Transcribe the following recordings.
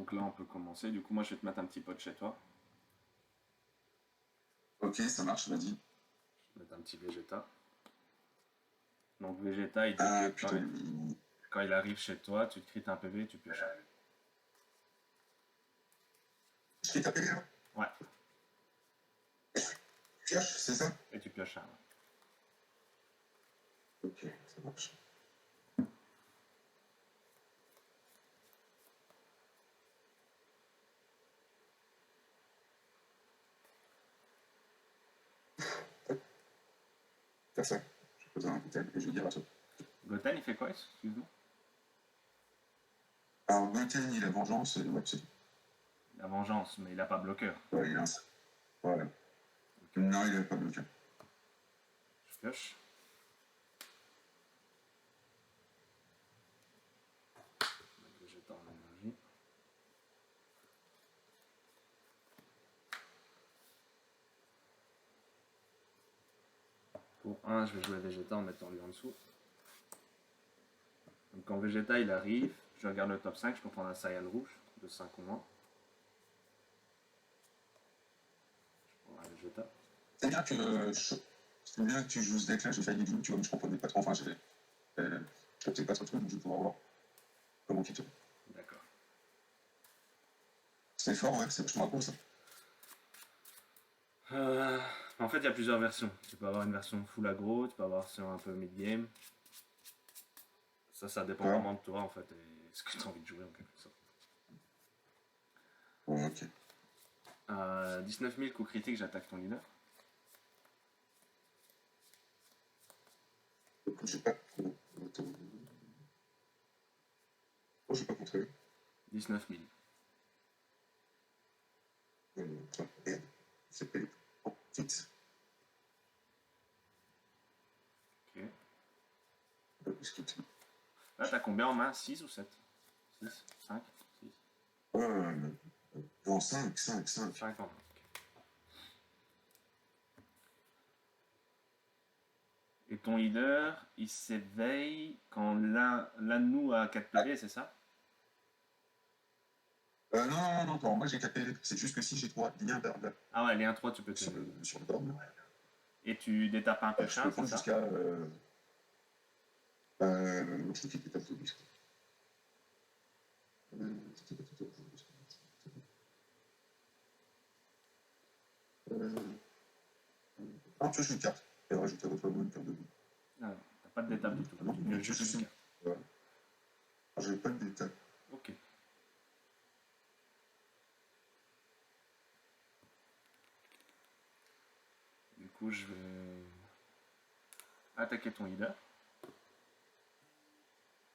Donc là, on peut commencer. Du coup, moi, je vais te mettre un petit pot chez toi. Ok, ça marche, vas-y. Je vais mettre un petit Vegeta. Donc Vegeta, il dit Ah, que putain, quand il arrive chez toi, tu te crites un PV et tu pioches. je t'ai tapé là. Ouais, Pioche, c'est ça? et tu pioches un. Ok, ça marche. Faire ça. Je vais poser un bouteille et je vais dire à toi. Goten, il fait quoi, excuse-moi? Alors, Goten, il a vengeance, ouais, c'est tout. La vengeance, mais il a pas bloqueur. Ouais, il a un. Voilà. Non, il avait pas bloqué. Je pioche. Vegeta en énergie. Pour 1, je vais jouer Vegeta en mettant lui en dessous. Donc quand Vegeta il arrive, je regarde le top 5, je peux prendre un Saiyan rouge de 5 ou moins. Je prends un Vegeta. C'est bien que c'est bien que tu joues ce deck là, j'ai failli dire, tu vois, mais je comprenais pas trop. Enfin, je captais pas trop trop, donc je vais pouvoir voir comment tu te. D'accord. C'est fort, ouais, c'est vachement cool ça. En fait, il y a plusieurs versions. Tu peux avoir une version full aggro, tu peux avoir une version un peu mid-game. Ça dépend Ouais. vraiment de toi en fait et ce que tu as envie de jouer en quelque sorte. Ouais, ok. 19 000 coups critiques, j'attaque ton leader. Écoute, j'ai pas. Attends. Oh, j'ai pas compté. 19 000. Attends, merde. C'est payé. Oh, vite. Ok. Est-ce que tu. Là, t'as combien en main? 6 ou 7? 6, 5, 6, Non, 5, 5, 5. 5 en main. Ok. Et ton leader, il s'éveille quand l'un de nous a 4 PV, c'est ça? Non, moi j'ai capé. C'est juste que si j'ai 3 liens vers Ah ouais, les 1-3, tu peux sur t'éveiller. sur le board, Et tu détapes un je pioche-un, peux c'est prendre ça? jusqu'à. Je sais pas tout. Ah, tu une carte. Et rajouter votre mot, une carte de vie. Ah non, t'as pas de détape du tout. Non, Tu pioches je juste suis une une. carte. Voilà. J'ai pas de détail. Ok. Du coup, je vais attaquer ton leader.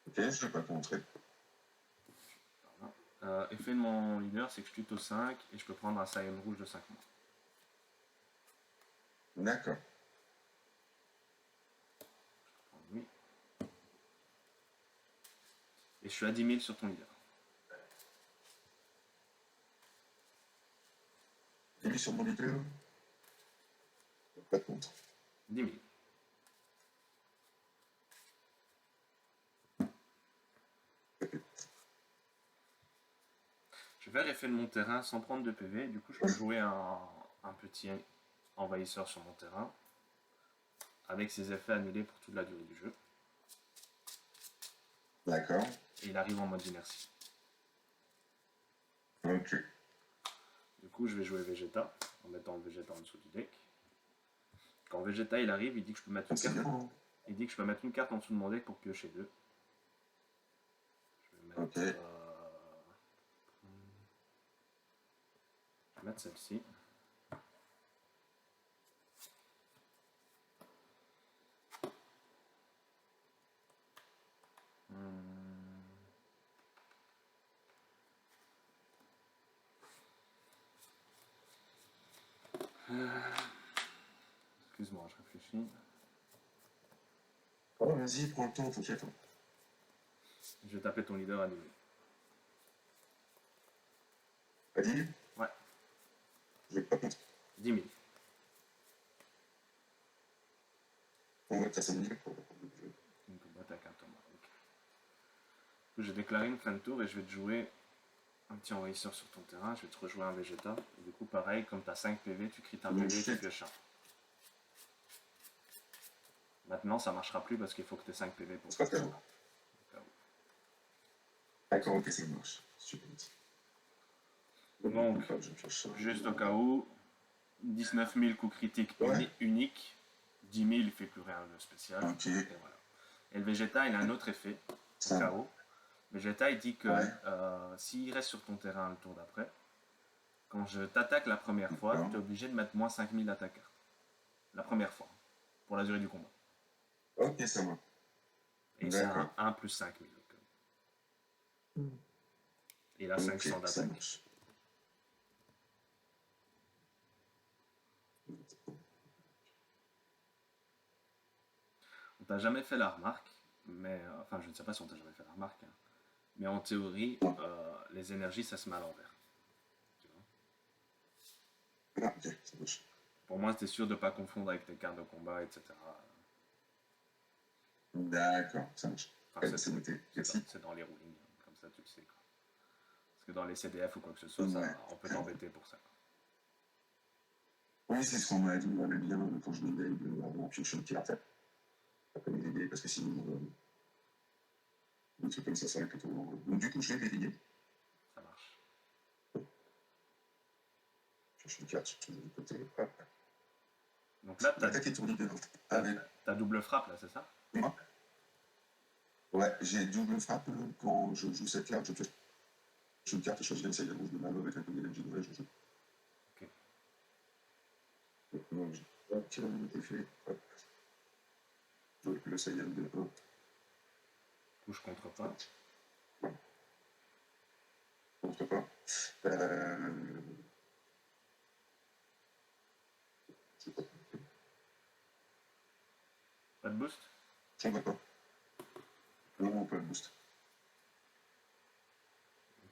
Ok, je l'ai pas montré. Voilà. Effet de mon leader, c'est que je tue au 5 et je peux prendre un Saiyan rouge de 5 mois. D'accord. Oui. Et je suis à 10 000 sur ton leader. J'ai mis sur mon leader. Pas de contre. 10 000. Je vais faire effet de mon terrain sans prendre de PV. Du coup, je peux jouer un petit envahisseur sur mon terrain avec ses effets annulés pour toute la durée du jeu. D'accord. Et il arrive en mode inertie. Ok. Du coup, je vais jouer Vegeta en mettant le Vegeta en dessous du deck. Quand Vegeta il arrive, il dit que je peux mettre une C'est carte. bien, hein. Il dit que je peux mettre une carte en dessous de mon deck pour piocher 2. Je vais mettre, Ok. je vais mettre celle-ci. Excuse-moi, je réfléchis. Oh, vas-y, prends le temps, t'inquiète. Je vais taper ton leader annulé. Vas-y, Ouais, je vais pas compter. 10 000. On va passer 1000 pour le jeu. Une combat avec un tournoi. Ok. Du coup, j'ai déclaré une fin de tour et je vais te jouer un petit envahisseur sur ton terrain, je vais te rejouer un Vegeta. Et du coup, pareil, comme tu as 5 PV, tu crites un Donc, PV et tu shit. pioches un. Maintenant, ça marchera plus parce qu'il faut que tu aies 5 PV pour C'est pas faire très ça. bon. D'accord, ok, ça marche. Super. Donc, je cherche ça. juste au cas où, 19 000 coups critiques Ouais. uniques, 10 000 il fait plus rien de spécial. Ok. Et voilà. Et le Vegeta, il a un autre effet, au Ça. cas où. Vegeta, il dit que Ouais. s'il reste sur ton terrain le tour d'après, quand je t'attaque la première fois, D'accord. tu es obligé de mettre moins 5000 à ta carte. La première fois, pour la durée du combat. Ok, ça va. Et c'est D'accord. 1 plus 5000. Et il a Ok, 500 ça d'attaque. marche. On t'a jamais fait la remarque, mais enfin, je ne sais pas si on t'a jamais fait la remarque, hein, mais en théorie, Non. les énergies, ça se met à l'envers. Tu vois. Ah, ok, ça marche. Pour moi, c'était sûr de ne pas confondre avec tes cartes de combat, etc. D'accord, ça marche. Enfin, C'est noté. Merci. c'est dans les rulings, hein, comme ça tu le sais. Quoi. Parce que dans les CDF ou quoi que ce soit, Ouais. on peut t'embêter pour ça. Quoi. Oui, c'est ce qu'on m'a dit, on m'avait bien quand je m'aidais avant piocher une carte. Ça peut m'aider parce que sinon, un truc comme ça va plutôt. Donc, du coup, je vais vérifier. Ça marche. Pioche une carte sur le côté. Hop. Donc là, L'attaque est tournée devant. Avec t'as double frappe, là, c'est ça? moi. Ouais, j'ai double frappe quand je joue cette carte. Je pioche une carte et je choisis une salle rouge de malo avec un peu d'énergie de je joue. Ok. Donc, j'ai effet. Hop. Donc, le Saiyan de 1. Touche contre pas. Contre pas. Pas de boost? On va pas. Non, on peut le boost.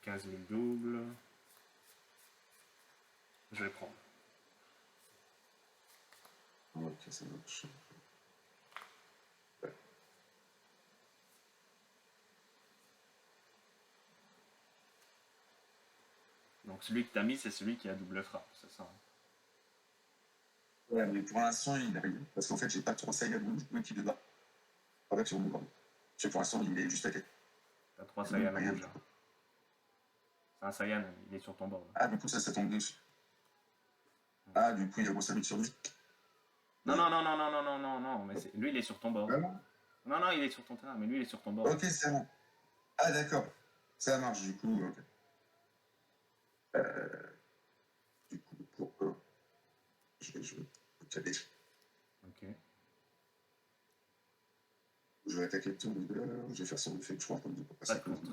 15 000 double. Je vais prendre. Ok, ça marche. Ouais. Donc celui que t'as mis, c'est celui qui a double frappe, c'est ça? Hein. Ouais, mais pour l'instant, il n'a rien. Parce qu'en fait, j'ai pas trop Saiyan rouge, même qui débat. Avec sur mon banc. Parce que pour l'instant, il est juste à côté. T'as 3 Il n'y a Saiyans rien. rouges. Hein. C'est un Saiyan, il est sur ton board. Ah, du coup, ça tombe dessus. Ah, du coup, il y a gros 5000 sur lui. Non, non, non, non, non, non, non, non, non, mais lui, il est sur ton board. Vraiment? Non, non, il est sur ton terrain, mais lui, il est sur ton board. Ok, c'est bon. Ah, d'accord. Ça marche, du coup. Ok. Du coup, pour eux, je vais jouer. Ok. Je vais attaquer le tour leader. Je vais faire son effet, je crois, comme pour Pas passer de contre.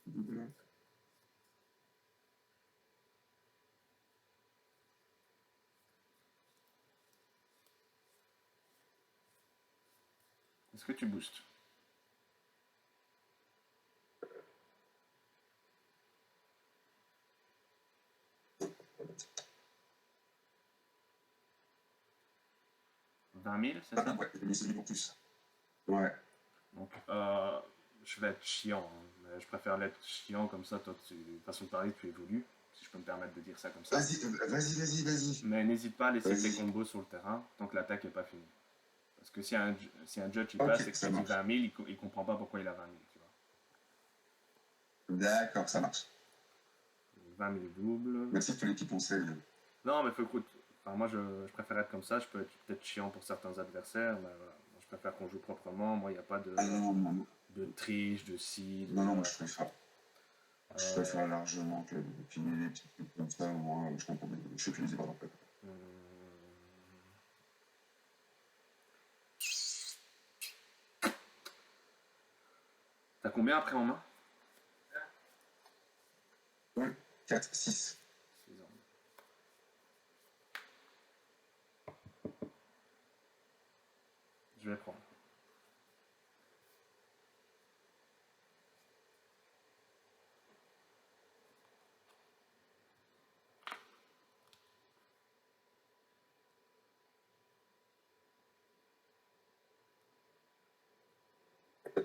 double. Est-ce que tu boostes? $20 000, c'est ça? Ouais, j'ai mis celui en plus. Ouais. Donc, je vais être chiant. Hein, mais je préfère l'être chiant comme ça, toi, façon de parler, tu évolues. Si je peux me permettre de dire ça comme ça. Vas-y. Mais n'hésite pas à laisser tes Vas-y. combos sur le terrain tant que l'attaque n'est pas finie. Parce que si un judge il Ok, passe et que ça tu dis marche. 20 000, il comprend pas pourquoi il a 20 000. Tu vois. D'accord, ça marche. 20 000 doubles. Merci à tous les qui pensaient. Non, mais faut écoute. Enfin, moi, je préfère être comme ça. Je peux être peut-être chiant pour certains adversaires, mais voilà. Moi, je préfère qu'on joue proprement. Moi, il n'y a pas Ah non, de triche, de ci, de non, voilà. je préfère. Je préfère largement que finir les petits trucs comme ça. Moi, je comprends bien. Je suis plus libre en fait. Hum. T'as combien après en main? 1, 4, 6. 6 ans. Je vais prendre.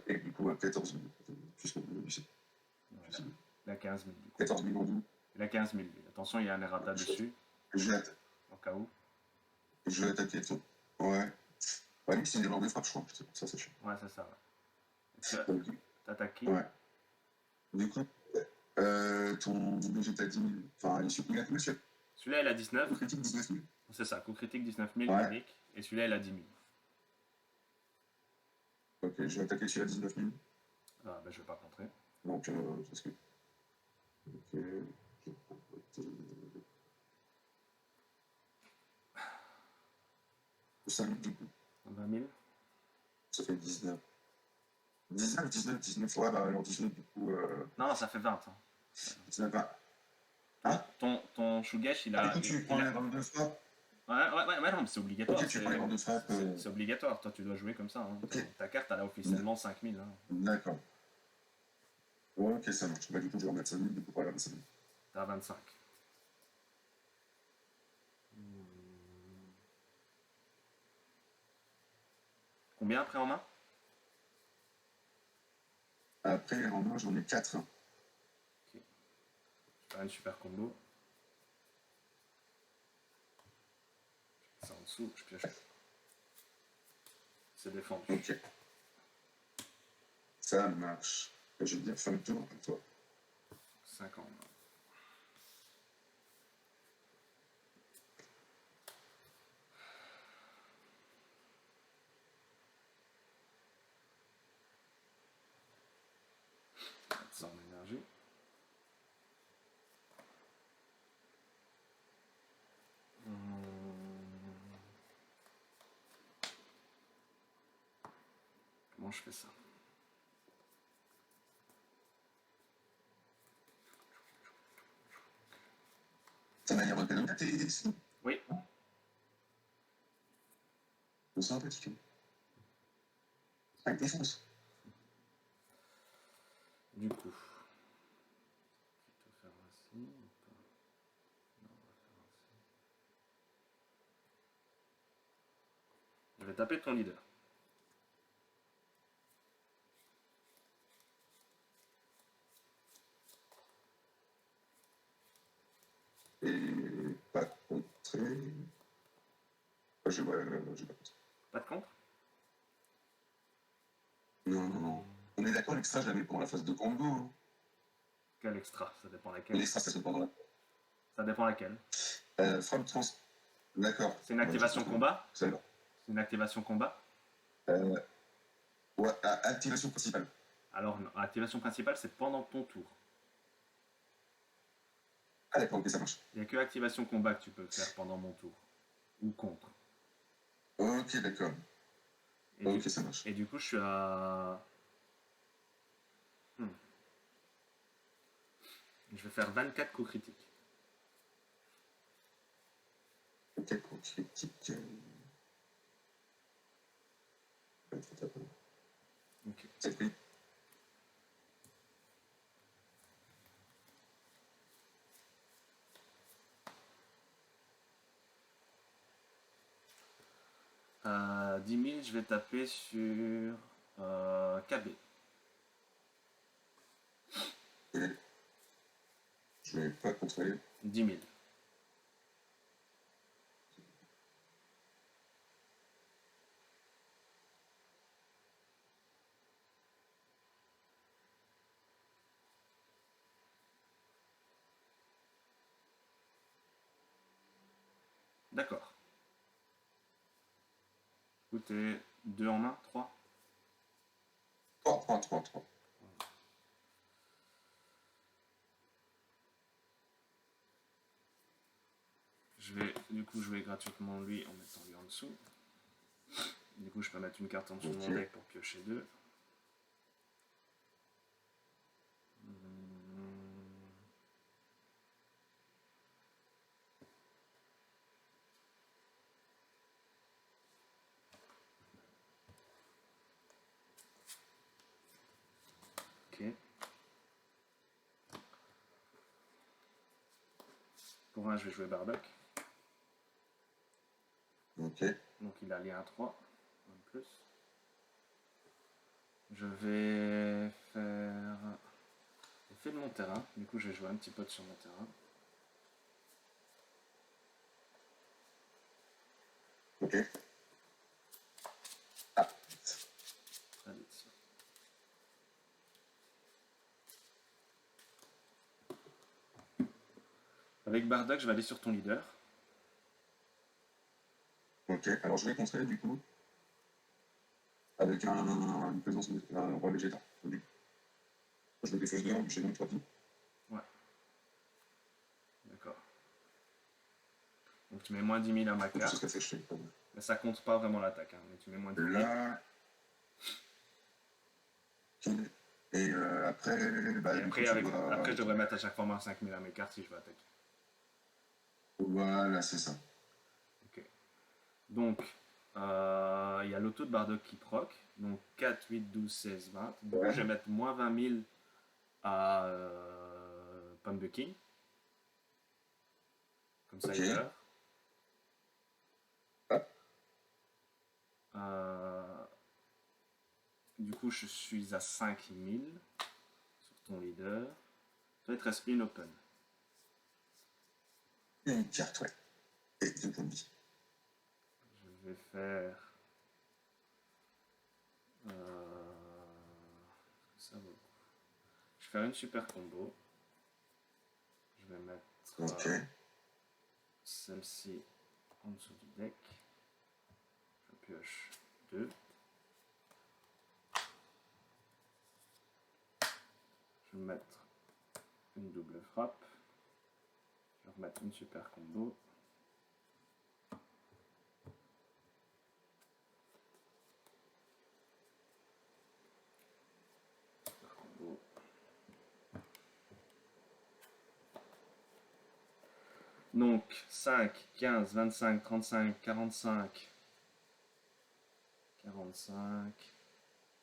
Et du coup, à 14 minutes. Plus que le lycée. Voilà. Il a 15 000 du coup. 14 000 en Il a 15 000 lui. Attention, il y a un errata dessus, Je vais, atta- au cas où. je vais attaquer toi. Ouais. Ouais, lui, c'est une erreur de frappe, je crois. C'est pour ça, c'est chiant. Ouais, c'est ça. Ouais. Tu Ok. attaques qui? Ouais. Du coup, ton budget t'as 10 000. Enfin, il supprime la monsieur. Celui-là, il a 19. Critique 19 000. C'est ça, coup critique 19 000 Ouais. unique. Et celui-là, il a 10 000. Ok, je vais attaquer celui à 19 000. Ah, ben, je vais pas contrer. Donc, parce que. Ok. Je prends 5 000 du coup. 20 000. Ça fait 19. 19. Ouais, bah alors 19 du coup. Non, ça fait 20. Hein. 19, 20. Hein? Ton Shugesh, il Ah, a. du coup, tu prends les rangs de frappe. Ouais, non, mais c'est obligatoire. Ok, tu prends les rangs de frappe. C'est obligatoire. Toi, tu dois jouer comme ça. Hein. Ok. Ta carte, elle a officiellement 5 000. Hein. D'accord. Ouais, ok, ça marche. Bah, du coup, je vais remettre 5 000 du coup pour aller à 25 000. T'as 25. Combien après en main? Après, en main, j'en ai 4. Ok. Je vais faire une super combo. Je mets ça en dessous, je pioche. C'est défendu. Ok. Ça marche. Je vais dire fin de tour pour toi. 5 en main. Ça en énergie. Comment je fais ça? Ta manière de pénaliser tes ici. Oui. Je sens un petit peu. Avec défense. Du coup. Je vais faire ainsi ou pas? Non, on va faire ainsi. Je vais taper ton leader. Et pas contré. Je vois, j'ai pas contré. Pas de contre? Non. On est d'accord, l'extra, je l'avais pour la phase de combo. Hein. Quel extra? Ça dépend laquelle. L'extra, ça se fait pendant la. Ça dépend laquelle. Frappe trans. D'accord. C'est une activation combat? Ça va. C'est une activation combat? Ouais, activation principale. Alors, non. Activation principale, c'est pendant ton tour. Ah, d'accord, ok, ça marche. Il n'y a que activation combat que tu peux faire pendant mon tour. Ou contre. Ok, d'accord. Et, Ok, ça marche. et du coup, je suis à. Je vais faire 24 coups critiques. Ok, critique. Ok. C'est pris. À 10 000, je vais taper sur KB. Ok. Je vais pas contrôler. 10 000. D'accord. Écoutez, 2 en main, 3. 3. Je vais du coup jouer gratuitement lui en mettant lui en dessous. Du coup, je peux mettre une carte en dessous de mon deck pour piocher 2. Ok. Pour un, je vais jouer Bardock. Ok. Donc il a lien à 3. En plus. Je vais faire effet de mon terrain. Du coup, je vais jouer un petit pote sur mon terrain. Ok. Ah, Allez, tiens. Avec Bardock, je vais aller sur ton leader. ok. Alors je vais contrer du coup avec une présence un roi végétal. Je vais des fausses d'or, j'ai donc 3 pieds. Ouais. D'accord. Donc tu mets moins 10 000 à ma Donc c'est carte. ce qu'elle fait, je sais. Mais ça compte pas vraiment l'attaque, hein, mais tu mets moins 10 000. Là. Ok. Et après, bah, Et du coup, après, tu dois. après, je devrais mettre à chaque fois moins 5 000 à mes cartes si je veux attaquer. Voilà, c'est ça. Ok. Donc, il y a l'auto de Bardock qui proc. Donc 4, 8, 12, 16, 20. Du coup, Ouais. je vais mettre moins 20 000 à Pomme de King. Comme ça, Ok. il meurt. Hop. Du coup, je suis à 5 000 sur ton leader. Toi, il te reste une open. Une carte, ouais. Et 2 points de vie. Je vais faire. Ça vaut. Je vais faire une super combo. Je vais mettre Ok. celle-ci en dessous du deck. Je pioche 2. Je vais mettre une double frappe. Je vais remettre une super combo. Super combo. Donc 5, 15, 25, 35, 45, 45,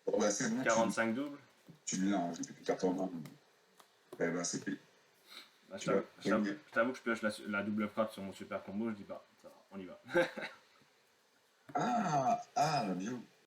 Bon, bah, c'est bon, 45 doubles. tu l'as, j'ai plus de carte en main. Eh ben, c'est payé. Bah, Tu vas gagner. je t'avoue que je pioche la double frappe sur mon super combo. Je dis bah, ça va, on y va. Bien.